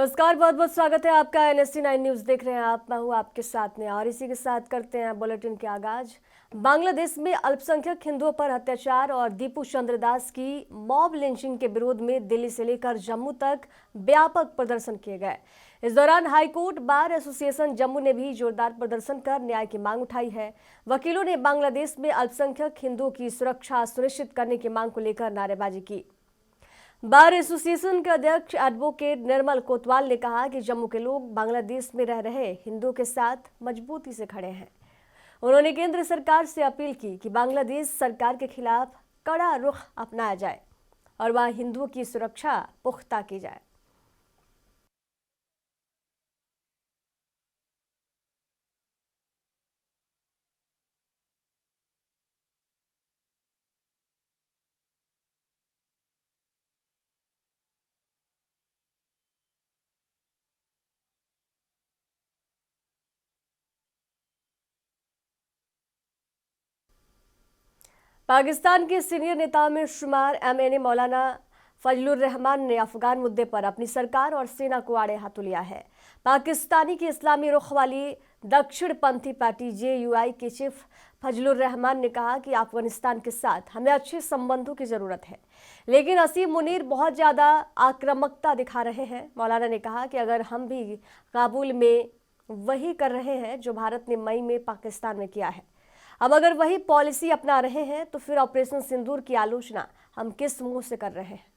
नमस्कार, बहुत बहुत स्वागत है आपका। NST 9 न्यूज देख रहे हैं आप। मैं हूं आपके साथ में और इसी के साथ करते हैं बुलेटिन के आगाज। बांग्लादेश में अल्पसंख्यक हिंदुओं पर अत्याचार और दीपू चंद्र दास की मॉब लिंचिंग के विरोध में दिल्ली से लेकर जम्मू तक व्यापक प्रदर्शन किए गए। इस दौरान हाईकोर्ट बार एसोसिएशन जम्मू ने भी जोरदार प्रदर्शन कर न्याय की मांग उठाई है। वकीलों ने बांग्लादेश में अल्पसंख्यक हिंदुओं की सुरक्षा सुनिश्चित करने की मांग को लेकर नारेबाजी की। बार एसोसिएशन के अध्यक्ष एडवोकेट निर्मल कोतवाल ने कहा कि जम्मू के लोग बांग्लादेश में रह रहे हिंदुओं के साथ मजबूती से खड़े हैं। उन्होंने केंद्र सरकार से अपील की कि बांग्लादेश सरकार के खिलाफ कड़ा रुख अपनाया जाए और वहां हिंदुओं की सुरक्षा पुख्ता की जाए। पाकिस्तान के सीनियर नेताओं में शुमार MNA मौलाना फजलुर रहमान ने अफगान मुद्दे पर अपनी सरकार और सेना को आड़े हाथों लिया है। पाकिस्तानी की इस्लामी रुख वाली दक्षिणपंथी पार्टी JUI के चीफ फजलुर रहमान ने कहा कि अफगानिस्तान के साथ हमें अच्छे संबंधों की जरूरत है, लेकिन असीम मुनीर बहुत ज्यादा आक्रामकता दिखा रहे हैं। मौलाना ने कहा कि अगर हम भी काबुल में वही कर रहे हैं जो भारत ने मई में पाकिस्तान में किया है, अब अगर वही पॉलिसी अपना रहे हैं तो फिर ऑपरेशन सिंदूर की आलोचना हम किस मुंह से कर रहे हैं।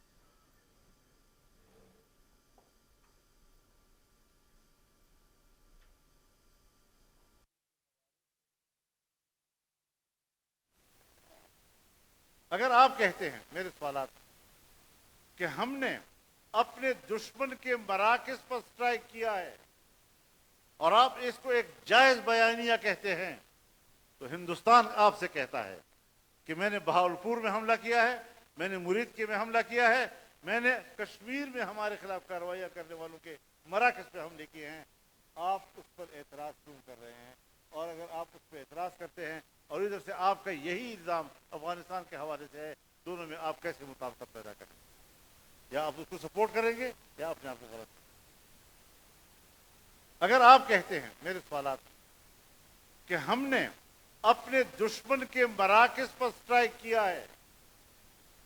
अगर आप कहते हैं मेरे सवालात कि हमने अपने दुश्मन के मराकज़ पर स्ट्राइक किया है और आप इसको एक जायज बयानिया कहते हैं, तो हिंदुस्तान आपसे कहता है कि मैंने बहावलपुर में हमला किया है, मैंने मुरीद के में हमला किया है, मैंने कश्मीर में हमारे खिलाफ कार्रवाइयां करने वालों के मराकज़ पे हमले किए हैं। आप उस पर एतराज क्यों कर रहे हैं? और अगर आप उस पर एतराज करते हैं और इधर से आपका यही इल्ज़ाम अफगानिस्तान के हवाले से है, दोनों में आप कैसे मुताबिकत पैदा करेंगे? या आप उसको सपोर्ट करेंगे या अपने आप को गलत करेंगे? अगर आप कहते हैं मेरे सवालात कि हमने अपने दुश्मन के मराकज़ पर स्ट्राइक किया है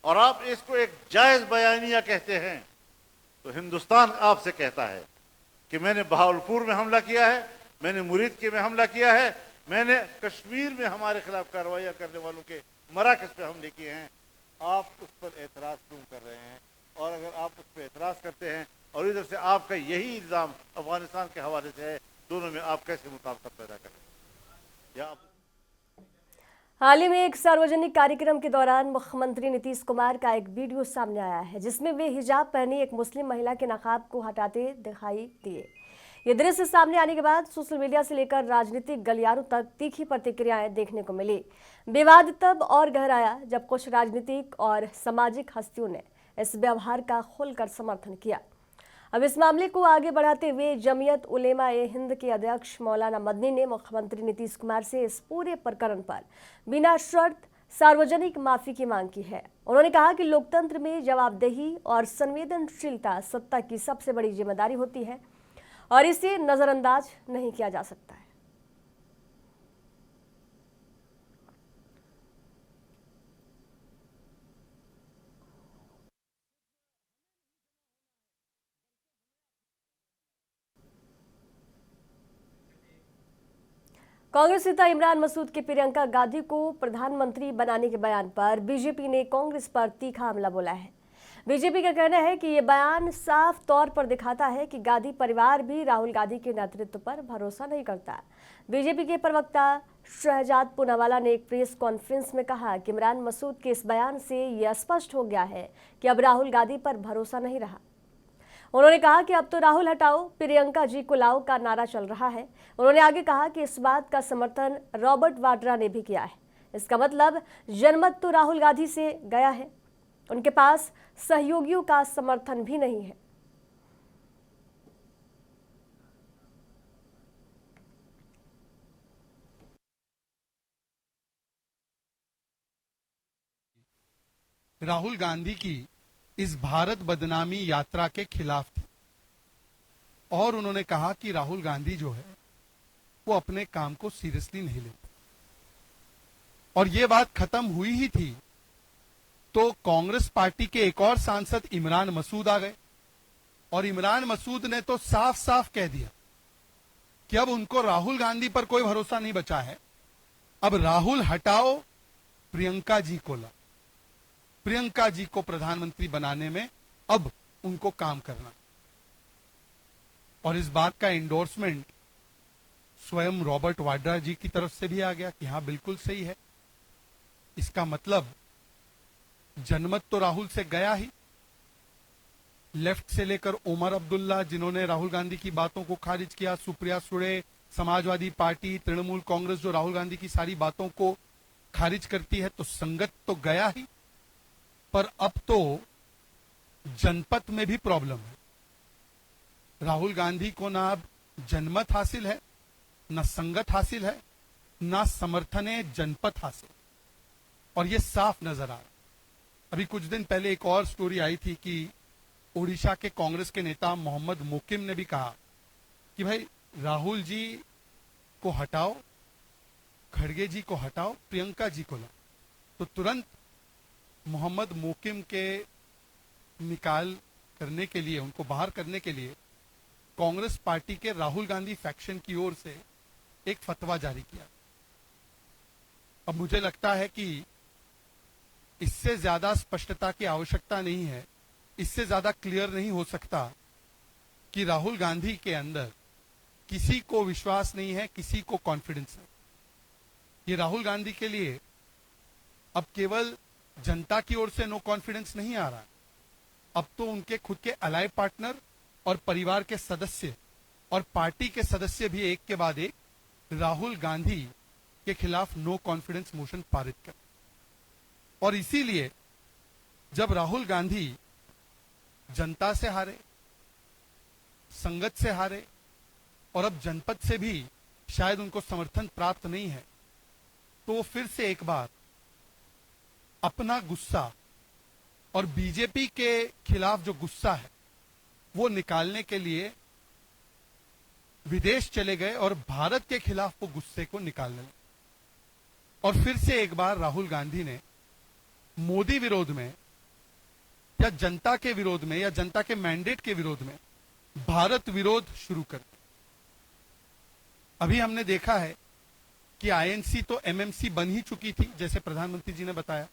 और आप इसको एक जायज बयानिया कहते हैं, तो हिंदुस्तान आपसे कहता है कि मैंने बहावलपुर में हमला किया है, मैंने मुरीद के में हमला किया है, मैंने कश्मीर में हमारे खिलाफ कार्रवाइयां करने वालों के मराकज़ पे हमले किए हैं। आप उस पर एतराज क्यों कर रहे हैं? और अगर आप उस पर एतराज करते हैं और इधर से आपका यही इल्ज़ाम अफगानिस्तान के हवाले से है, दोनों में आप कैसे मुताबिकत पैदा करेंगे? या आप हाल ही में एक सार्वजनिक कार्यक्रम के दौरान मुख्यमंत्री नीतीश कुमार का एक वीडियो सामने आया है जिसमें वे हिजाब पहनी एक मुस्लिम महिला के नकाब को हटाते दिखाई दिए। ये दृश्य सामने आने के बाद सोशल मीडिया से लेकर राजनीतिक गलियारों तक तीखी प्रतिक्रियाएं देखने को मिली। विवाद तब और गहराया जब कुछ राजनीतिक और सामाजिक हस्तियों ने इस व्यवहार का खुलकर समर्थन किया। अब इस मामले को आगे बढ़ाते हुए जमीयत उलेमा ए हिंद के अध्यक्ष मौलाना मदनी ने मुख्यमंत्री नीतीश कुमार से इस पूरे प्रकरण पर बिना शर्त सार्वजनिक माफी की मांग की है। उन्होंने कहा कि लोकतंत्र में जवाबदेही और संवेदनशीलता सत्ता की सबसे बड़ी जिम्मेदारी होती है और इसे नजरअंदाज नहीं किया जा सकता है। कांग्रेस नेता इमरान मसूद की प्रियंका गांधी को प्रधानमंत्री बनाने के बयान पर बीजेपी ने कांग्रेस पर तीखा हमला बोला है। बीजेपी का कहना है कि यह बयान साफ तौर पर दिखाता है कि गांधी परिवार भी राहुल गांधी के नेतृत्व पर भरोसा नहीं करता। बीजेपी के प्रवक्ता शहजाद पूनावाला ने एक प्रेस कॉन्फ्रेंस में कहा कि इमरान मसूद के इस बयान से यह स्पष्ट हो गया है कि अब राहुल गांधी पर भरोसा नहीं रहा। उन्होंने कहा कि अब तो राहुल हटाओ प्रियंका जी को लाओ का नारा चल रहा है। उन्होंने आगे कहा कि इस बात का समर्थन रॉबर्ट वाड्रा ने भी किया है। इसका मतलब जनमत तो राहुल गांधी से गया है, उनके पास सहयोगियों का समर्थन भी नहीं है। राहुल गांधी की इस भारत बदनामी यात्रा के खिलाफ थी। और उन्होंने कहा कि राहुल गांधी जो है वो अपने काम को सीरियसली नहीं लेते। और ये बात खत्म हुई ही थी तो कांग्रेस पार्टी के एक और सांसद इमरान मसूद आ गए और इमरान मसूद ने तो साफ साफ कह दिया कि अब उनको राहुल गांधी पर कोई भरोसा नहीं बचा है, अब राहुल हटाओ, प्रियंका जी को लाओ, प्रियंका जी को प्रधानमंत्री बनाने में अब उनको काम करना। और इस बात का एंडोर्समेंट स्वयं रॉबर्ट वाड्रा जी की तरफ से भी आ गया कि हाँ बिल्कुल सही है। इसका मतलब जनमत तो राहुल से गया ही। लेफ्ट से लेकर ओमर अब्दुल्ला जिन्होंने राहुल गांधी की बातों को खारिज किया, सुप्रिया सुळे, समाजवादी पार्टी, तृणमूल कांग्रेस जो राहुल गांधी की सारी बातों को खारिज करती है, तो संगत तो गया ही। पर अब तो जनपद में भी प्रॉब्लम है। राहुल गांधी को ना अब जनमत हासिल है, ना संगत हासिल है, ना समर्थन जनपद हासिल। और ये साफ नजर आ रहा। अभी कुछ दिन पहले एक और स्टोरी आई थी कि ओडिशा के कांग्रेस के नेता मोहम्मद मोकिम ने भी कहा कि भाई राहुल जी को हटाओ, खड़गे जी को हटाओ, प्रियंका जी को लाओ। तो तुरंत मोहम्मद मोकिम के निकाल करने के लिए, उनको बाहर करने के लिए कांग्रेस पार्टी के राहुल गांधी फैक्शन की ओर से एक फतवा जारी किया। अब मुझे लगता है कि इससे ज्यादा स्पष्टता की आवश्यकता नहीं है, इससे ज्यादा क्लियर नहीं हो सकता कि राहुल गांधी के अंदर किसी को विश्वास नहीं है, किसी को कॉन्फिडेंस है। ये राहुल गांधी के लिए अब केवल जनता की ओर से नो कॉन्फिडेंस नहीं आ रहा, अब तो उनके खुद के अलाय पार्टनर और परिवार के सदस्य और पार्टी के सदस्य भी एक के बाद एक राहुल गांधी के खिलाफ नो कॉन्फिडेंस मोशन पारित कर। और इसीलिए जब राहुल गांधी जनता से हारे, संगत से हारे और अब जनपद से भी शायद उनको समर्थन प्राप्त नहीं है, तो वो फिर से एक बार अपना गुस्सा और बीजेपी के खिलाफ जो गुस्सा है वो निकालने के लिए विदेश चले गए और भारत के खिलाफ वो गुस्से को निकालने लगे। और फिर से एक बार राहुल गांधी ने मोदी विरोध में या जनता के विरोध में या जनता के मैंडेट के विरोध में भारत विरोध शुरू कर दिया। अभी हमने देखा है कि आईएनसी तो एमएमसी बन ही चुकी थी, जैसे प्रधानमंत्री जी ने बताया,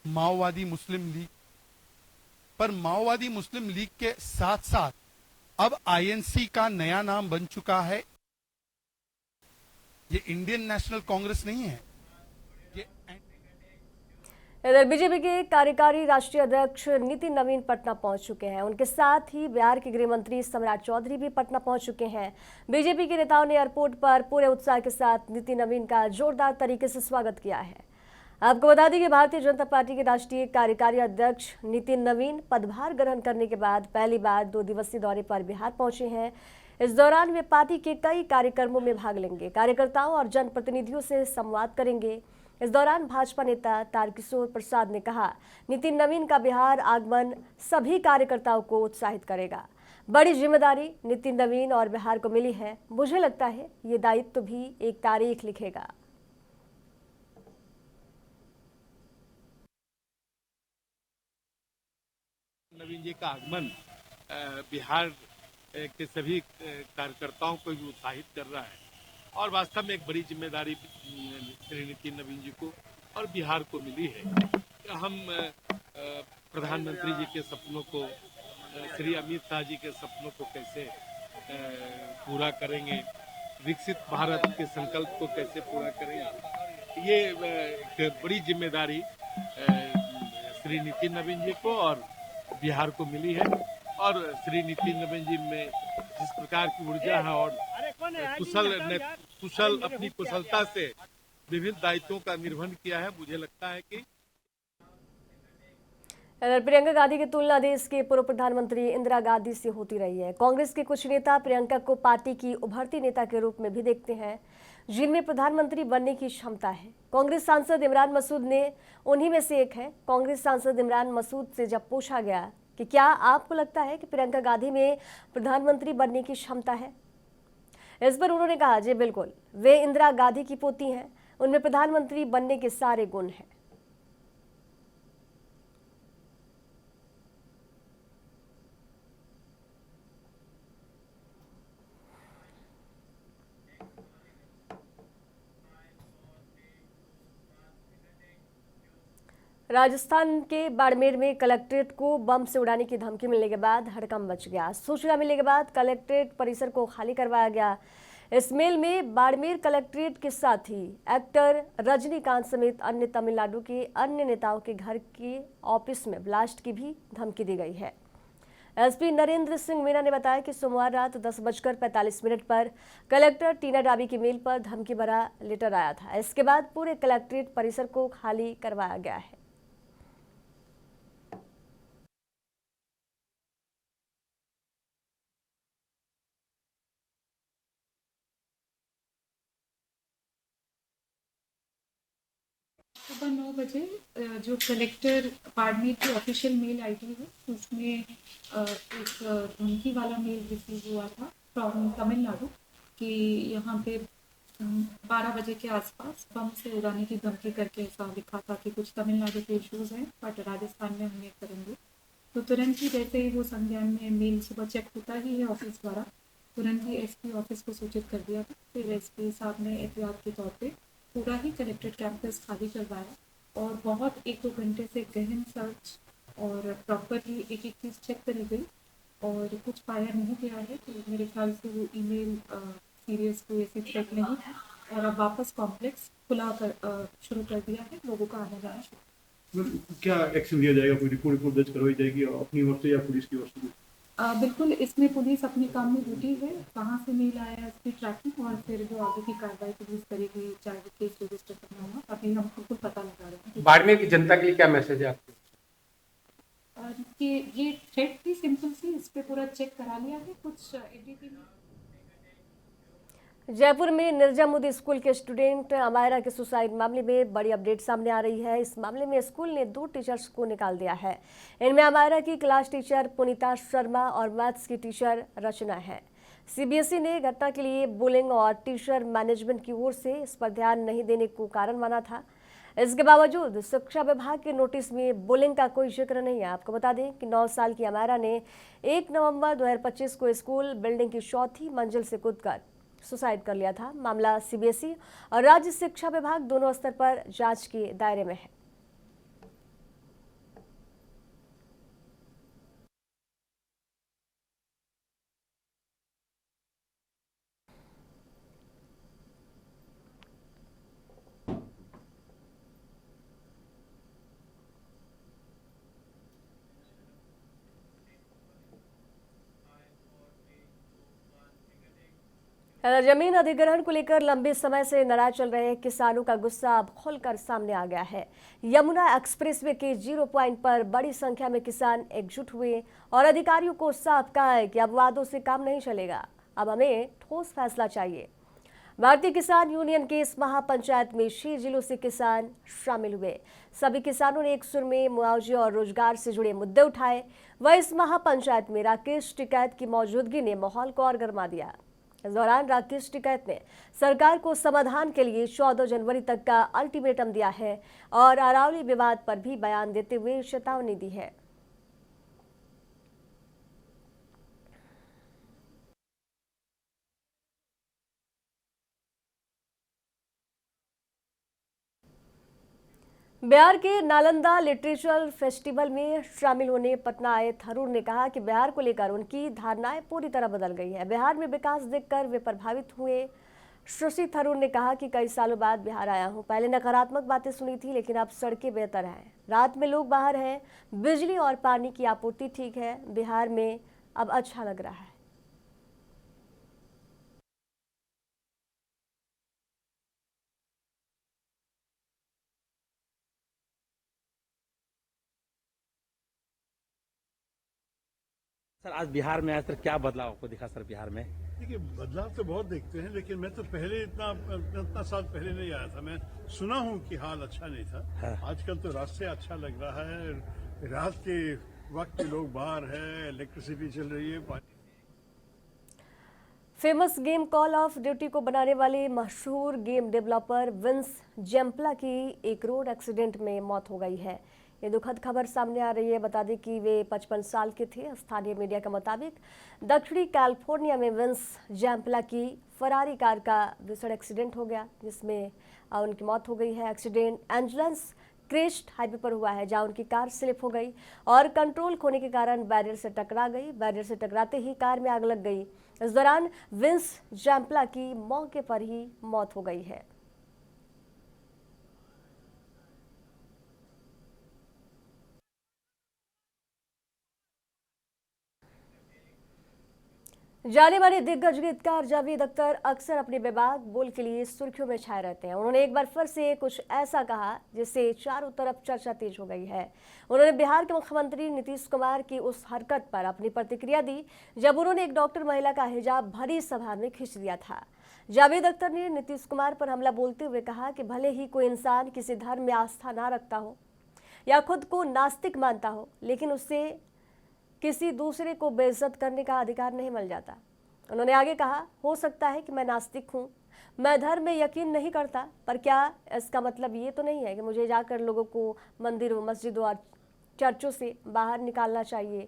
माओवादी मुस्लिम लीग। पर माओवादी मुस्लिम लीग के साथ साथ अब आईएनसी का नया नाम बन चुका है, ये इंडियन नेशनल कांग्रेस नहीं है, ये इधर बीजेपी के कार्यकारी राष्ट्रीय अध्यक्ष नितिन नवीन पटना पहुंच चुके हैं। उनके साथ ही बिहार के गृह मंत्री सम्राट चौधरी भी पटना पहुंच चुके हैं। बीजेपी के नेताओं ने एयरपोर्ट पर पूरे उत्साह के साथ नितिन नवीन का जोरदार तरीके से स्वागत किया है। आपको बता दें कि भारतीय जनता पार्टी के राष्ट्रीय कार्यकारी अध्यक्ष नितिन नवीन पदभार ग्रहण करने के बाद पहली बार 2 दिवसीय दौरे पर बिहार पहुंचे हैं। इस दौरान वे पार्टी के कई कार्यक्रमों में भाग लेंगे, कार्यकर्ताओं और जनप्रतिनिधियों से संवाद करेंगे। इस दौरान भाजपा नेता तारकिशोर प्रसाद ने कहा, नितिन नवीन का बिहार आगमन सभी कार्यकर्ताओं को उत्साहित करेगा। बड़ी जिम्मेदारी नितिन नवीन और बिहार को मिली है। मुझे लगता है ये दायित्व भी एक तारीख लिखेगा। नवीन जी का आगमन बिहार के सभी कार्यकर्ताओं को भी उत्साहित कर रहा है और वास्तव में एक बड़ी जिम्मेदारी श्री नितिन नवीन जी को और बिहार को मिली है। हम प्रधानमंत्री जी के सपनों को, श्री अमित शाह जी के सपनों को कैसे पूरा करेंगे, विकसित भारत के संकल्प को कैसे पूरा करेंगे, ये एक बड़ी जिम्मेदारी श्री नितिन नवीन जी को और बिहार को मिली है। और श्री नितिन नवीन जी में जिस प्रकार की ऊर्जा है और कुशल अपनी कुशलता से विभिन्न दायित्वों का निर्वहन किया है, मुझे लगता है कि प्रियंका गांधी की तुलना देश के पूर्व प्रधानमंत्री इंदिरा गांधी से होती रही है। कांग्रेस के कुछ नेता प्रियंका को पार्टी की उभरती नेता के रूप में भी देखते हैं, जिनमें प्रधानमंत्री बनने की क्षमता है। कांग्रेस सांसद इमरान मसूद ने उन्हीं में से एक है। कांग्रेस सांसद इमरान मसूद से जब पूछा गया कि क्या आपको लगता है कि प्रियंका गांधी में प्रधानमंत्री बनने की क्षमता है? इस पर उन्होंने कहा, जी बिल्कुल, वे इंदिरा गांधी की पोती हैं, उनमें प्रधानमंत्री बनने के सारे गुण हैं। राजस्थान के बाड़मेर में कलेक्ट्रेट को बम से उड़ाने की धमकी मिलने के बाद हड़कंप मच गया। सूचना मिलने के बाद कलेक्ट्रेट परिसर को खाली करवाया गया। इस मेल में बाड़मेर कलेक्ट्रेट के साथ ही एक्टर रजनीकांत समेत अन्य तमिलनाडु के अन्य नेताओं के घर के ऑफिस में ब्लास्ट की भी धमकी दी गई है। एसपी नरेंद्र सिंह मीणा ने बताया कि सोमवार रात 10:45 पर कलेक्टर टीना डाबी की मेल पर धमकी भरा लेटर आया था। इसके बाद पूरे कलेक्ट्रेट परिसर को खाली करवाया गया है। सुबह 9 बजे जो कलेक्टर बाड़मेर की ऑफिशियल मेल आईडी है उसमें एक धमकी वाला मेल रिसीव हुआ था फ्रॉम तमिलनाडु कि यहाँ पे 12 बजे के आसपास बम से उड़ाने की धमकी करके ऐसा लिखा था कि कुछ तमिलनाडु के इश्यूज हैं बट राजस्थान में हम ये करेंगे। तो तुरंत ही जैसे ही वो संज्ञान में मेल सुबह चेक होता ही है ऑफिस द्वारा, तुरंत ही एसपी ऑफिस को सूचित कर दिया था। फिर एसपी साहब ने एहतियात के तौर पे पूरा ही कलेक्ट्रेट कैंपस खाली करवाया और बहुत 1-2 घंटे से गहन सर्च और प्रॉपरली एक एक चीज़ चेक करी गई और कुछ पाया नहीं गया है। तो मेरे ख्याल से वो ईमेल सीरियस कोई ऐसी थ्रेट नहीं है और अब वापस कॉम्प्लेक्स खुला कर शुरू कर दिया है, लोगों का आना जाना शुरू। क्या एक्शन लिया जाएगा? कोई रिपोर्ट दर्ज करवाई जाएगी अपनी ओर से या पुलिस की ओर से? बिल्कुल, इसमें पुलिस अपने काम में जुटी है। कहाँ से मेल आया है इसकी ट्रैकिंग और फिर जो आगे की कार्रवाई पुलिस करेगी, चाहे वो केस रजिस्टर करना होगा, अभी हम बिल्कुल पता लगा रहे हैं। बाड़मेर की जनता के लिए क्या मैसेज है आपको? कि ये थ्रेट थी सिंपल सी, इस पे पूरा चेक करा लिया है। कुछ एडिटिंग जयपुर में निर्जामुदी स्कूल के स्टूडेंट अमायरा के सुसाइड मामले में बड़ी अपडेट सामने आ रही है। इस मामले में स्कूल ने 2 टीचर्स को निकाल दिया है। इनमें अमायरा की क्लास टीचर पुनीता शर्मा और मैथ्स की टीचर रचना है। सीबीएसई ने घटना के लिए बुलिंग और टीचर मैनेजमेंट की ओर से इस पर ध्यान नहीं देने को कारण माना था। इसके बावजूद शिक्षा विभाग के नोटिस में बुलिंग का कोई जिक्र नहीं है। आपको बता दें कि 9 साल की अमायरा ने 1 नवंबर 2025 को स्कूल बिल्डिंग की 4थी मंजिल से कूदकर सुसाइड कर लिया था। मामला सीबीएसई और राज्य शिक्षा विभाग दोनों स्तर पर जांच के दायरे में है। जमीन अधिग्रहण को लेकर लंबे समय से नाराज चल रहे किसानों का गुस्सा अब खुलकर सामने आ गया है। यमुना एक्सप्रेसवे के 0 पॉइंट पर बड़ी संख्या में किसान एकजुट हुए और अधिकारियों को साफ कहा है कि अब वादों से काम नहीं चलेगा, अब हमें ठोस फैसला चाहिए। भारतीय किसान यूनियन के इस महापंचायत में 6 जिलों से किसान शामिल हुए। सभी किसानों ने एक सुर में मुआवजे और रोजगार से जुड़े मुद्दे उठाए। वह इस महापंचायत में राकेश टिकैत की मौजूदगी ने माहौल को और गर्मा दिया। इस दौरान राकेश टिकैत ने सरकार को समाधान के लिए 14 जनवरी तक का अल्टीमेटम दिया है और अरावली विवाद पर भी बयान देते हुए चेतावनी दी है। बिहार के नालंदा लिटरेचर फेस्टिवल में शामिल होने पटना आए थरूर ने कहा कि बिहार को लेकर उनकी धारणाएं पूरी तरह बदल गई है। बिहार में विकास देखकर वे प्रभावित हुए। शशि थरूर ने कहा कि कई सालों बाद बिहार आया हूं, पहले नकारात्मक बातें सुनी थी लेकिन अब सड़कें बेहतर हैं, रात में लोग बाहर हैं, बिजली और पानी की आपूर्ति ठीक है, बिहार में अब अच्छा लग रहा है। सर आज बिहार में आया सर, क्या बदलाव आपको दिखा सर बिहार में? देखिए, बदलाव तो बहुत देखते हैं लेकिन मैं तो पहले इतना साल पहले नहीं आया था। मैं सुना हूँ कि हाल अच्छा नहीं था। हाँ। आजकल तो रास्ते अच्छा लग रहा है, रात के वक्त पे लोग बाहर है, इलेक्ट्रिसिटी चल रही है, पानी। Famous game call of duty को बनाने वाले मशहूर गेम डेवलपर विंस जैम्पला की एक रोड एक्सीडेंट में मौत हो गई है। ये दुखद खबर सामने आ रही है। बता दें कि वे 55 साल के थे। स्थानीय मीडिया के मुताबिक दक्षिणी कैलिफोर्निया में विंस जैम्पला की फरारी कार का भीषण एक्सीडेंट हो गया, जिसमें उनकी मौत हो गई है। एक्सीडेंट एंजलस क्रेस्ट हाईवे पर हुआ है, जहां उनकी कार स्लिप हो गई और कंट्रोल खोने के कारण बैरियर से टकरा गई। बैरियर से टकराते ही कार में आग लग गई। इस दौरान विंस जैम्पला की मौके पर ही मौत हो गई है। जाने माने दिग्गज गीतकार जावेद अख्तर अक्सर अपने बेबाक बोल के लिए सुर्खियों में छाए रहते हैं। उन्होंने एक बार फिर से कुछ ऐसा कहा जिससे चारों तरफ चर्चा तेज हो गई है। उन्होंने बिहार के मुख्यमंत्री नीतीश कुमार की उस हरकत पर अपनी प्रतिक्रिया दी जब उन्होंने एक डॉक्टर महिला का हिजाब भरी सभा में खींच दिया था। जावेद अख्तर ने नीतीश कुमार पर हमला बोलते हुए कहा कि भले ही कोई इंसान किसी धर्म में आस्था ना रखता हो या खुद को नास्तिक मानता हो, लेकिन उससे किसी दूसरे को बेइज्जत करने का अधिकार नहीं मिल जाता। उन्होंने आगे कहा, हो सकता है कि मैं नास्तिक हूँ, मैं धर्म में यकीन नहीं करता, पर क्या इसका मतलब ये तो नहीं है कि मुझे जाकर लोगों को मंदिरों, मस्जिदों और चर्चों से बाहर निकालना चाहिए।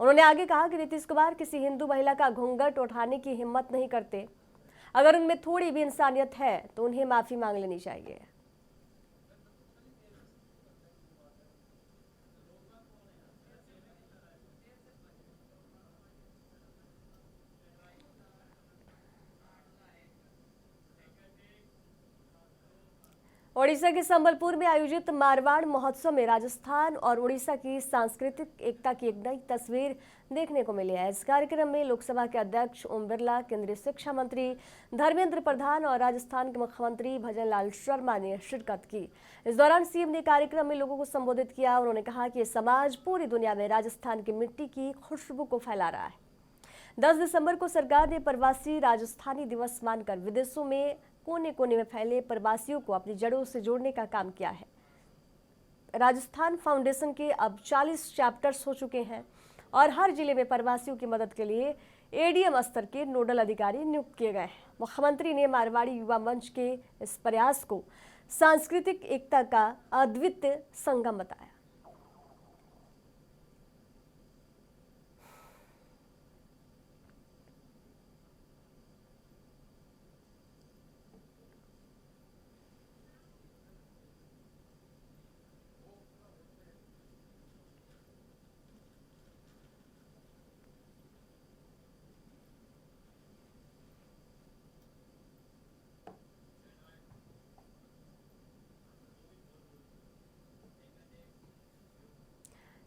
उन्होंने आगे कहा कि नीतीश कुमार किसी हिंदू महिला का घूंघट उठाने की हिम्मत नहीं करते। अगर उनमें थोड़ी भी इंसानियत है तो उन्हें माफ़ी मांग लेनी चाहिए। ओडिशा के संबलपुर में आयोजित मारवाड़ महोत्सव में राजस्थान और ओडिशा की सांस्कृतिक एकता की एक नई तस्वीर देखने को मिली है। इस कार्यक्रम में लोकसभा के अध्यक्ष ओम बिरला, केंद्रीय शिक्षा मंत्री धर्मेंद्र प्रधान और राजस्थान के मुख्यमंत्री भजन लाल शर्मा ने शिरकत की। इस दौरान सीएम ने कार्यक्रम में लोगों को संबोधित किया। उन्होंने कहा कि ये समाज पूरी दुनिया में राजस्थान की मिट्टी की खुशबू को फैला रहा है। 10 दिसंबर को सरकार ने प्रवासी राजस्थानी दिवस मानकर विदेशों में कोने कोने में फैले प्रवासियों को अपनी जड़ों से जोड़ने का काम किया है। राजस्थान फाउंडेशन के अब 40 चैप्टर्स हो चुके हैं और हर जिले में प्रवासियों की मदद के लिए एडीएम स्तर के नोडल अधिकारी नियुक्त किए गए हैं। मुख्यमंत्री ने मारवाड़ी युवा मंच के इस प्रयास को सांस्कृतिक एकता का अद्वितीय संगम बताया।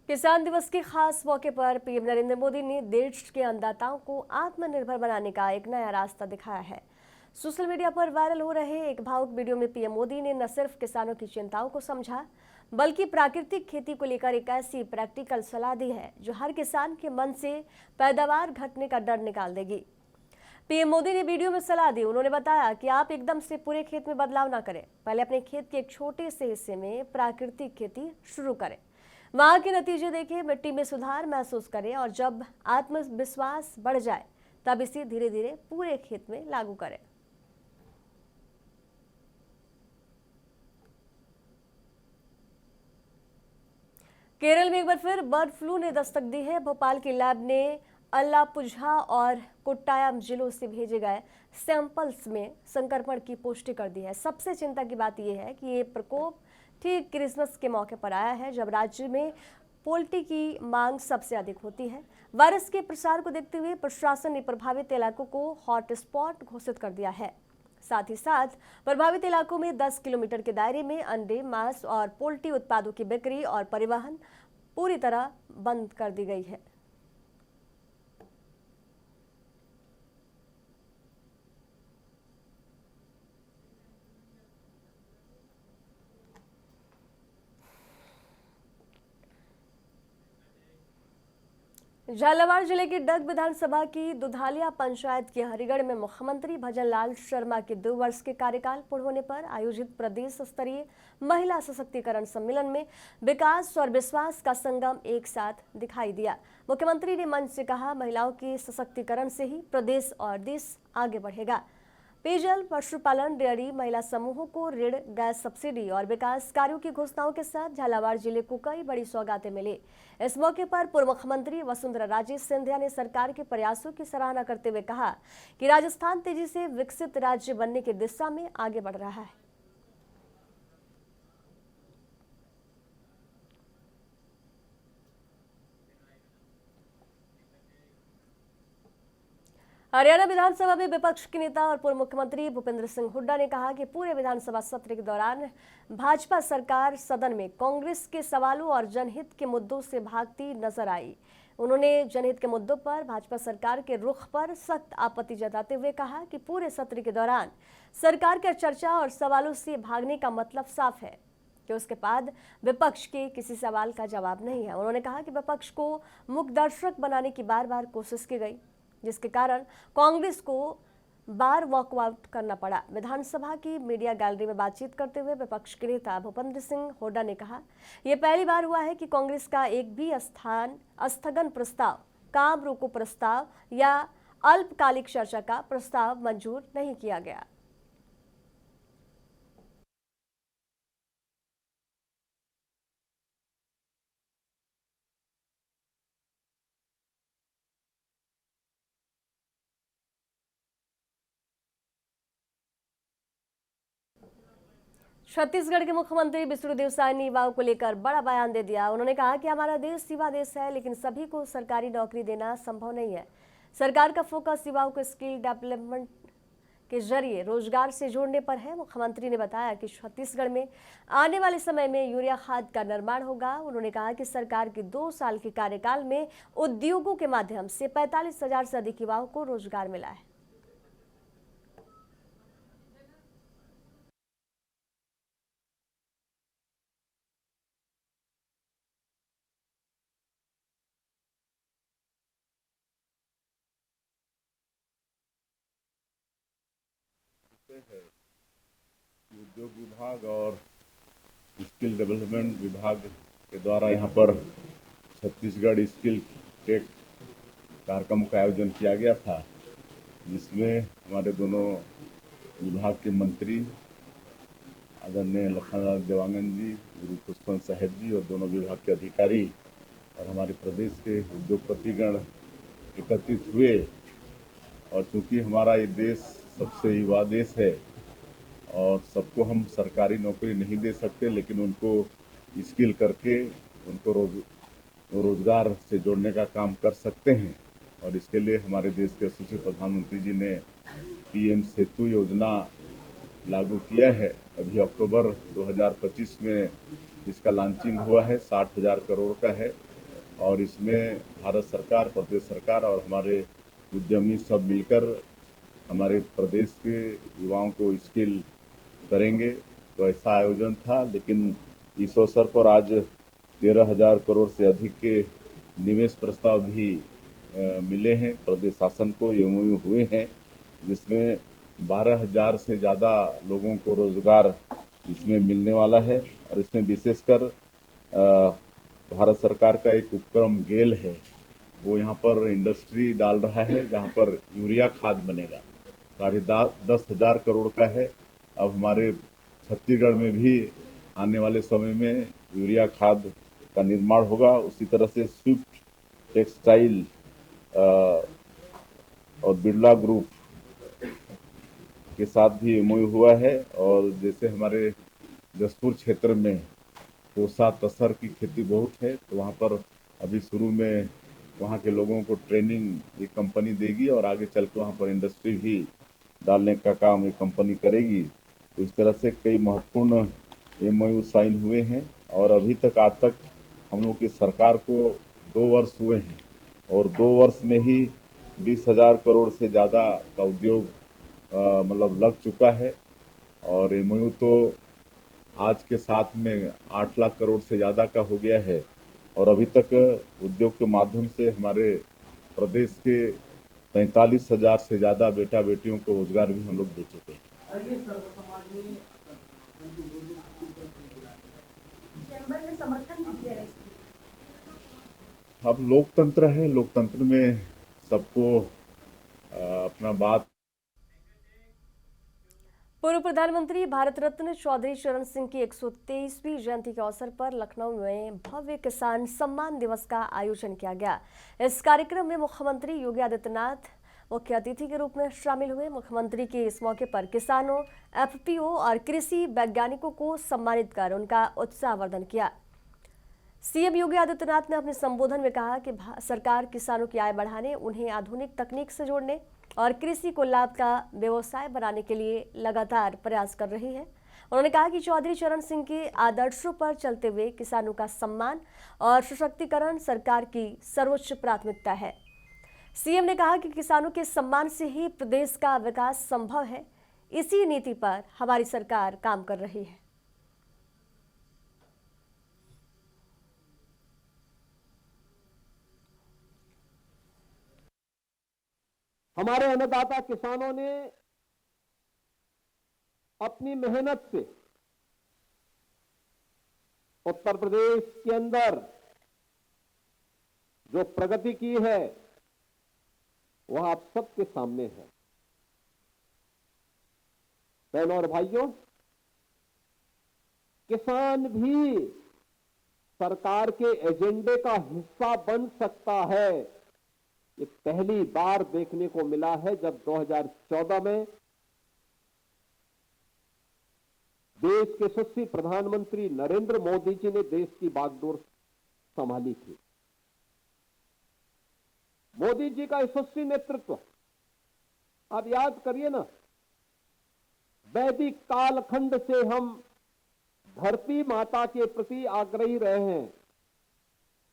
किसान दिवस के खास मौके पर पीएम नरेंद्र मोदी ने देश के अन्नदाताओं को आत्मनिर्भर बनाने का एक नया रास्ता दिखाया है। सोशल मीडिया पर वायरल हो रहे एक भावुक वीडियो में पीएम मोदी ने न सिर्फ किसानों की चिंताओं को समझा, बल्कि प्राकृतिक खेती को लेकर एक ऐसी प्रैक्टिकल सलाह दी है जो हर किसान के मन से पैदावार घटने का डर निकाल देगी। पीएम मोदी ने वीडियो में सलाह दी। उन्होंने बताया कि आप एकदम से पूरे खेत में बदलाव ना करें, पहले अपने खेत के एक छोटे से हिस्से में प्राकृतिक खेती शुरू करें, वहां के नतीजे देखें, मिट्टी में सुधार महसूस करें और जब आत्मविश्वास बढ़ जाए तब इसे धीरे धीरे पूरे खेत में लागू करें। केरल में एक बार फिर बर्ड फ्लू ने दस्तक दी है। भोपाल की लैब ने अल्लापुझा और कोट्टायम जिलों से भेजे गए सैंपल्स में संक्रमण की पुष्टि कर दी है। सबसे चिंता की बात यह है कि ये प्रकोप ठीक क्रिसमस के मौके पर आया है, जब राज्य में पोल्ट्री की मांग सबसे अधिक होती है। वायरस के प्रसार को देखते हुए प्रशासन ने प्रभावित इलाकों को हॉटस्पॉट घोषित कर दिया है। साथ ही साथ प्रभावित इलाकों में 10 किलोमीटर के दायरे में अंडे, मांस और पोल्ट्री उत्पादों की बिक्री और परिवहन पूरी तरह बंद कर दी गई है। झालावाड़ जिले की डग विधानसभा की दुधालिया पंचायत के हरिगढ़ में मुख्यमंत्री भजनलाल शर्मा के 2 वर्ष के कार्यकाल पूर्ण होने पर आयोजित प्रदेश स्तरीय महिला सशक्तिकरण सम्मेलन में विकास और विश्वास का संगम एक साथ दिखाई दिया। मुख्यमंत्री ने मंच से कहा, महिलाओं के सशक्तिकरण से ही प्रदेश और देश आगे बढ़ेगा। पेयजल, पशुपालन, डेयरी, महिला समूहों को ऋण, गैस सब्सिडी और विकास कार्यों की घोषणाओं के साथ झालावाड़ जिले को कई बड़ी सौगातें मिली। इस मौके पर पूर्व मुख्यमंत्री वसुंधरा राजे सिंधिया ने सरकार के प्रयासों की सराहना करते हुए कहा कि राजस्थान तेजी से विकसित राज्य बनने की दिशा में आगे बढ़ रहा है। हरियाणा विधानसभा में विपक्ष के नेता और पूर्व मुख्यमंत्री भूपेंद्र सिंह हुड्डा ने कहा कि पूरे विधानसभा सत्र के दौरान भाजपा सरकार सदन में कांग्रेस के सवालों और जनहित के मुद्दों से भागती नजर आई। उन्होंने जनहित के मुद्दों पर भाजपा सरकार के रुख पर सख्त आपत्ति जताते हुए कहा कि पूरे सत्र के दौरान सरकार की चर्चा और सवालों से भागने का मतलब साफ है कि उसके बाद विपक्ष के किसी सवाल का जवाब नहीं है। उन्होंने कहा कि विपक्ष को मुखदर्शक बनाने की बार-बार कोशिश की गई, जिसके कारण कांग्रेस को बार वॉकआउट करना पड़ा। विधानसभा की मीडिया गैलरी में बातचीत करते हुए विपक्ष के नेता भूपेंद्र सिंह हुड्डा ने कहा, यह पहली बार हुआ है कि कांग्रेस का एक भी स्थगन प्रस्ताव, काम रोको प्रस्ताव या अल्पकालिक चर्चा का प्रस्ताव मंजूर नहीं किया गया। छत्तीसगढ़ के मुख्यमंत्री विष्णुदेव साय ने युवाओं को लेकर बड़ा बयान दे दिया। उन्होंने कहा कि हमारा देश युवा देश है, लेकिन सभी को सरकारी नौकरी देना संभव नहीं है। सरकार का फोकस युवाओं को स्किल डेवलपमेंट के जरिए रोजगार से जोड़ने पर है। मुख्यमंत्री ने बताया कि छत्तीसगढ़ में आने वाले समय में यूरिया खाद का निर्माण होगा। उन्होंने कहा कि सरकार के 2 साल के कार्यकाल में उद्योगों के माध्यम से 45,000 से अधिक युवाओं को रोजगार मिला है। है उद्योग विभाग और स्किल डेवलपमेंट विभाग के द्वारा यहाँ पर छत्तीसगढ़ स्किल टेक कार्यक्रम का आयोजन किया गया था, जिसमें हमारे दोनों विभाग के मंत्री आदरणीय लखनलाल देवांगन जी, गुरु पुष्पन साहेब जी और दोनों विभाग के अधिकारी और हमारे प्रदेश के उद्योगपतिगण एकत्रित हुए। और चूंकि हमारा ये देश सबसे युवा देश है और सबको हम सरकारी नौकरी नहीं दे सकते, लेकिन उनको स्किल करके उनको रोजगार से जोड़ने का काम कर सकते हैं। और इसके लिए हमारे देश के यशस्वी प्रधानमंत्री जी ने पीएम सेतु योजना लागू किया है। अभी अक्टूबर 2025 में इसका लॉन्चिंग हुआ है, 60,000 करोड़ का है और इसमें भारत सरकार, प्रदेश सरकार और हमारे उद्यमी सब मिलकर हमारे प्रदेश के युवाओं को स्किल करेंगे। तो ऐसा आयोजन था, लेकिन इस अवसर पर आज 13,000 करोड़ से अधिक के निवेश प्रस्ताव भी मिले हैं। प्रदेश शासन को एमओयू हुए हैं, जिसमें 12,000 से ज़्यादा लोगों को रोजगार इसमें मिलने वाला है। और इसमें विशेषकर भारत सरकार का एक उपक्रम गेल है, वो यहाँ पर इंडस्ट्री डाल रहा है जहाँ पर यूरिया खाद बनेगा। 10,500 करोड़ का है। अब हमारे छत्तीसगढ़ में भी आने वाले समय में यूरिया खाद का निर्माण होगा। उसी तरह से स्विफ्ट टेक्सटाइल और बिरला ग्रुप के साथ भी एमओयू हुआ है। और जैसे हमारे जसपुर क्षेत्र में कोसा तसर की खेती बहुत है, तो वहाँ पर अभी शुरू में वहाँ के लोगों को ट्रेनिंग एक कंपनी देगी और आगे चल के वहाँ पर इंडस्ट्री भी डालने का काम एक कंपनी करेगी। तो इस तरह से कई महत्वपूर्ण एमओयू साइन हुए हैं। और अभी तक आज तक हम लोग की सरकार को 2 वर्ष हुए हैं और 2 वर्ष में ही 20,000 करोड़ से ज़्यादा का उद्योग मतलब लग चुका है। और एमओयू तो आज के साथ में 8 लाख करोड़ से ज़्यादा का हो गया है। और अभी तक उद्योग के माध्यम से हमारे प्रदेश के 43,000 से ज्यादा बेटा बेटियों को रोजगार भी हम लोग दे चुके हैं। अब लोकतंत्र है, लोकतंत्र में सबको अपना बात। पूर्व प्रधानमंत्री भारत रत्न चौधरी चरण सिंह की 123वीं जयंती के अवसर पर लखनऊ में भव्य किसान सम्मान दिवस का आयोजन किया गया। इस कार्यक्रम में मुख्यमंत्री योगी आदित्यनाथ मुख्य अतिथि के रूप में शामिल हुए। मुख्यमंत्री के इस मौके पर किसानों, एफपीओ और कृषि वैज्ञानिकों को सम्मानित कर उनका उत्साहवर्धन किया। सीएम योगी आदित्यनाथ ने अपने संबोधन में कहा कि सरकार किसानों की आय बढ़ाने, उन्हें आधुनिक तकनीक से जोड़ने और कृषि को लाभ का व्यवसाय बनाने के लिए लगातार प्रयास कर रही है। उन्होंने कहा कि चौधरी चरण सिंह के आदर्शों पर चलते हुए किसानों का सम्मान और सशक्तिकरण सरकार की सर्वोच्च प्राथमिकता है। सीएम ने कहा कि किसानों के सम्मान से ही प्रदेश का विकास संभव है। इसी नीति पर हमारी सरकार काम कर रही है। हमारे अन्नदाता किसानों ने अपनी मेहनत से उत्तर प्रदेश के अंदर जो प्रगति की है वह आप सबके सामने है। बहनों और भाइयों, किसान भी सरकार के एजेंडे का हिस्सा बन सकता है। ये पहली बार देखने को मिला है जब 2014 में देश के यशस्वी प्रधानमंत्री नरेंद्र मोदी जी ने देश की बागडोर संभाली थी। मोदी जी का यशस्वी नेतृत्व, आप याद करिए ना, वैदिक कालखंड से हम धरती माता के प्रति आग्रही रहे हैं।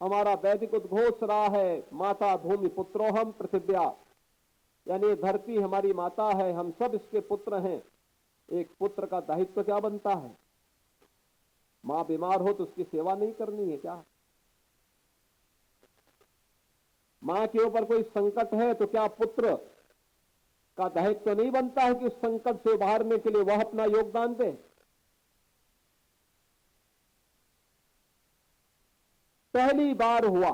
हमारा वैदिक उद्घोष रहा है, माता भूमि पुत्रोहम पृथिव्या, यानी धरती हमारी माता है, हम सब इसके पुत्र हैं। एक पुत्र का दायित्व क्या बनता है? मां बीमार हो तो उसकी सेवा नहीं करनी है क्या? मां के ऊपर कोई संकट है तो क्या पुत्र का दायित्व नहीं बनता है कि उस संकट से उबारने के लिए वह अपना योगदान दे? पहली बार हुआ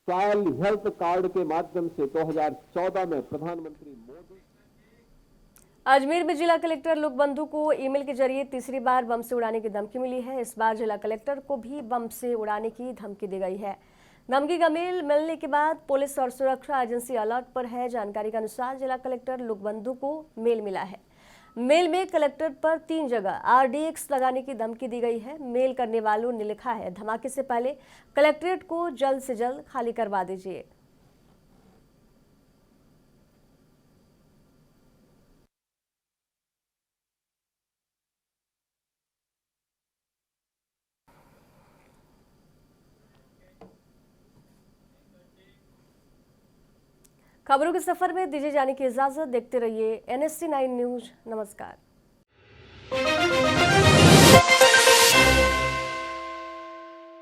सॉइल हेल्थ कार्ड के माध्यम से 2014 में प्रधानमंत्री मोदी। अजमेर में जिला कलेक्टर लोकबंधु को ईमेल के जरिए तीसरी बार बम से उड़ाने की धमकी मिली है। इस बार जिला कलेक्टर को भी बम से उड़ाने की धमकी दी गई है। धमकी का मेल मिलने के बाद पुलिस और सुरक्षा एजेंसी अलर्ट पर है। जानकारी के अनुसार जिला कलेक्टर लोकबंधु को मेल मिला है। मेल में कलेक्टर पर 3 जगह RDX लगाने की धमकी दी गई है। मेल करने वालों ने लिखा है, धमाके से पहले कलेक्ट्रेट को जल्द से जल्द खाली करवा दीजिए। खबरों के सफर में दीजिए जाने की इजाजत। देखते रहिए NSC 9 न्यूज। नमस्कार।